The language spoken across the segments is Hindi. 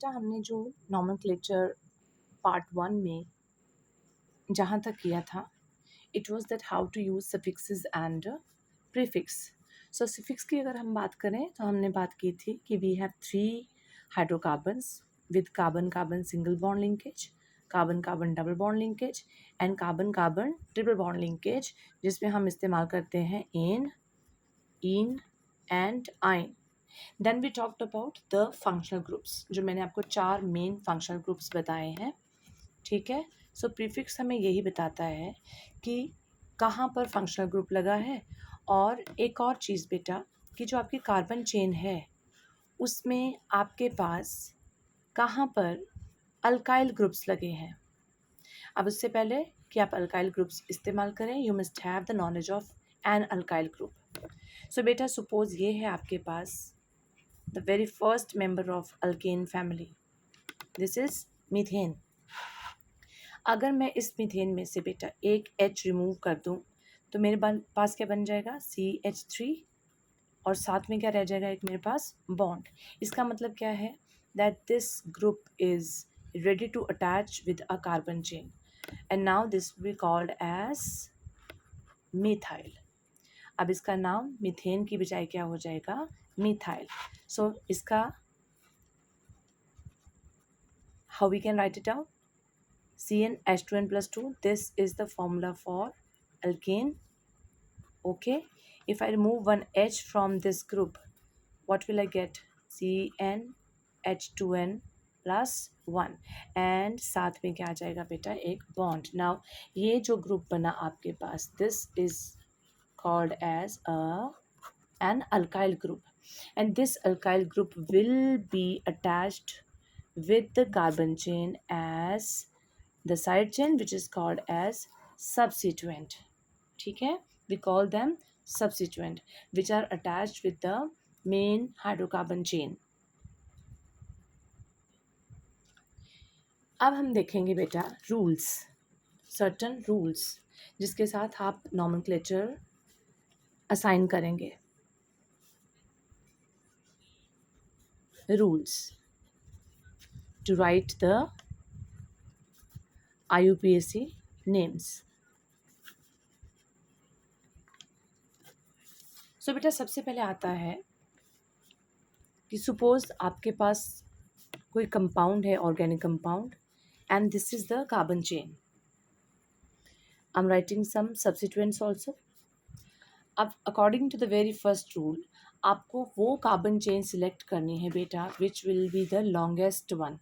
बेटा हमने जो नॉमेनक्लेचर पार्ट 1 में जहाँ तक किया था, it was that how to use suffixes and prefix. So suffix की अगर हम बात करें तो हमने बात की थी कि we have 3 hydrocarbons with carbon carbon single bond linkage, carbon carbon double bond linkage and carbon carbon triple bond linkage, जिसमें हम इस्तेमाल करते हैं ene and yne. Then we talked about the functional groups, जो मैंने आपको 4 मेन फंक्शनल ग्रुप्स बताए हैं। ठीक है, सो प्रीफिक्स हमें यही बताता है कि कहाँ पर फंक्शनल ग्रुप लगा है। और एक और चीज़ बेटा कि जो आपकी कार्बन चेन है उसमें आपके पास कहाँ पर अल्काइल ग्रुप्स लगे हैं। अब उससे पहले कि आप अल्काइल ग्रुप्स इस्तेमाल करें, you must have the knowledge of an alkyl group. So बेटा सपोज ये है आपके पास the very first member of alkane family, this is methane. अगर मैं इस मीथेन में से बेटा एक H रिमूव कर दूं तो मेरे पास क्या बन जाएगा, CH3, और साथ में क्या रह जाएगा, एक मेरे पास बॉन्ड। इसका मतलब क्या है, that this group is ready to attach with a carbon chain and now this will be called as methyl. अब इसका नाम मीथेन की बजाय क्या हो जाएगा, मिथाइल। सो इसका how we can write it out, CnH2n+2, this is the formula for alkane. Okay, if I remove one H from this group, what will I get, CnH2n+1, and साथ में क्या आ जाएगा बेटा, एक बॉन्ड। नाउ ये जो ग्रुप बना आपके पास, this is called as an alkyl group, and this alkyl group will be attached with the carbon chain as the side chain, which is called as substituent. ठीक है, we call them substituent which are attached with the main hydrocarbon chain. अब हम देखेंगे बेटा रूल्स, सर्टन रूल्स जिसके साथ आप नॉमेनक्लेचर असाइन करेंगे। Rules to write the IUPAC names. सो बेटा सबसे पहले आता है कि सपोज आपके पास कोई कंपाउंड है, organic compound, and this is the carbon chain. I am writing some substituents also. अब according to the very first rule आपको वो कार्बन चेन सिलेक्ट करनी है बेटा which will be the longest one.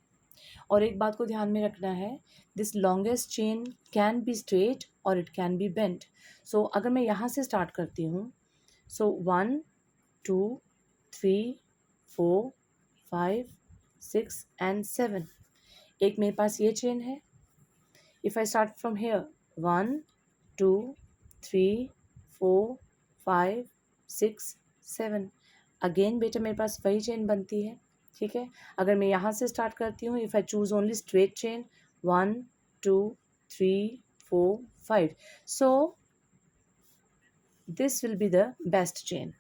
और एक बात को ध्यान में रखना है, this longest chain can be straight और it can be bent. So अगर मैं यहाँ से स्टार्ट करती हूँ, सो 1 2 3 4 5 6 एंड 7, एक मेरे पास ये चेन है। If I start from here 1 2 3 4 5 6 7, again बेटा मेरे पास वही चेन बनती है। ठीक है, अगर मैं यहाँ से स्टार्ट करती हूँ, if I choose only straight chain 1 2 3 4 5, so this will be the best chain.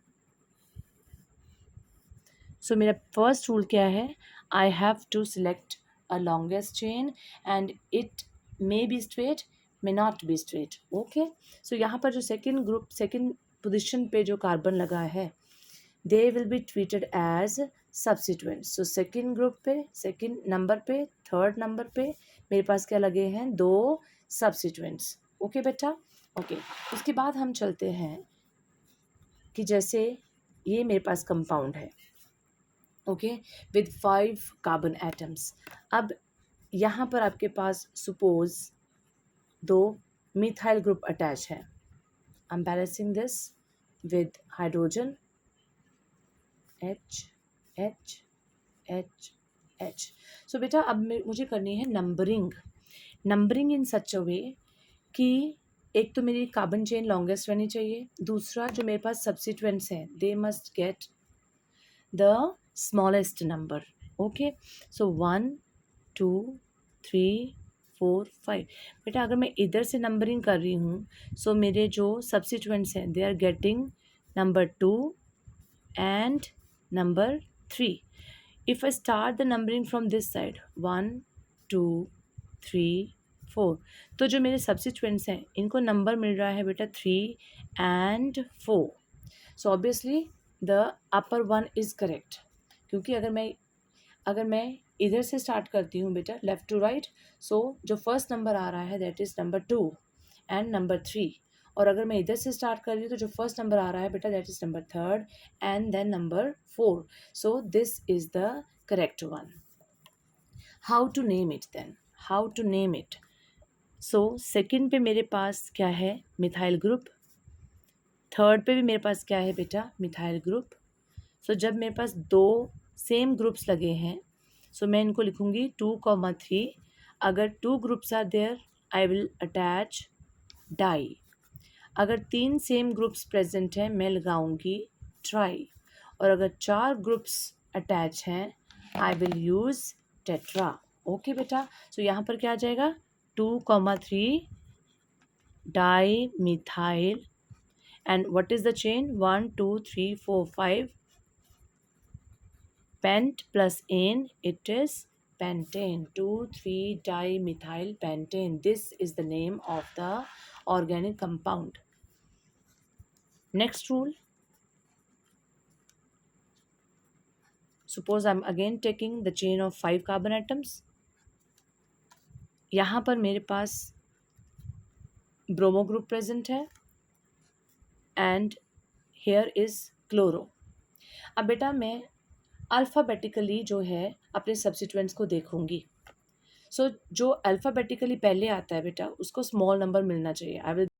So मेरा फर्स्ट रूल क्या है, I have to select a longest chain and it may be straight, may not be straight. Okay, so यहाँ पर जो सेकेंड ग्रुप, सेकेंड पोजिशन पे जो कार्बन लगा है, they will be treated as substituent. So second group पे, सेकेंड नंबर पे, थर्ड नंबर पे मेरे पास क्या लगे हैं, 2 सब्स्टिट्यूएंट्स। ओके बेटा, ओके। उसके बाद हम चलते हैं कि जैसे ये मेरे पास कंपाउंड है, ओके, विद 5 कार्बन एटम्स। अब यहाँ पर आपके पास सपोज 2 मिथाइल ग्रुप अटैच है। I am balancing this with hydrogen H H H H। सो बेटा अब मुझे करनी है नंबरिंग इन सच अ वे कि एक तो मेरी कार्बन चेन लॉन्गेस्ट रहनी चाहिए, दूसरा जो मेरे पास सब्स्टिट्यूएंट्स हैं they must get the smallest number. Okay, सो 1 2 3 4 5। बेटा अगर मैं इधर से नंबरिंग कर रही हूँ, सो मेरे जो सब्स्टिट्यूएंट्स हैं they are getting number 2 and number 3। If I start the numbering from this side 1 2 3 4, तो जो मेरे सब्सिट्यूएंट्स हैं इनको नंबर मिल रहा है बेटा 3 and 4. So obviously the upper one is correct, क्योंकि अगर मैं इधर से स्टार्ट करती हूँ बेटा लेफ़्ट टू राइट, सो जो फर्स्ट नंबर आ रहा है that is number 2 and number 3. और अगर मैं इधर से स्टार्ट कर रही हूँ तो जो फर्स्ट नंबर आ रहा है बेटा that is number 3 and then number 4. So this is the correct one. How to name it then, how to name it. So second पे मेरे पास क्या है, मिथाइल ग्रुप. थर्ड पे भी मेरे पास क्या है बेटा, मिथाइल ग्रुप. सो जब मेरे पास दो सेम ग्रुप्स लगे हैं, सो मैं इनको लिखूँगी 2, 3. अगर 2 groups are there I will attach di. अगर 3 सेम ग्रुप्स प्रेजेंट हैं मैं लगाऊंगी ट्राई. और अगर 4 ग्रुप्स अटैच हैं I will use tetra. Okay बेटा, सो यहाँ पर क्या आ जाएगा, 2, 3 di methyl. And what is the chain, 1 2 3 4 5 pent plus ane, it is pentane. 2, 3 dimethyl pentane. This is the name of the organic compound. Next rule. Suppose I'm again taking the chain of 5 carbon atoms. यहाँ पर मेरे पास ब्रोमो ग्रुप प्रेजेंट है एंड हेयर इज क्लोरो. अब बेटा मैं अल्फ़ाबेटिकली जो है अपने सब्सिट्यूएंट्स को देखूंगी. सो जो अल्फ़ाबेटिकली पहले आता है बेटा उसको स्मॉल नंबर मिलना चाहिए. I will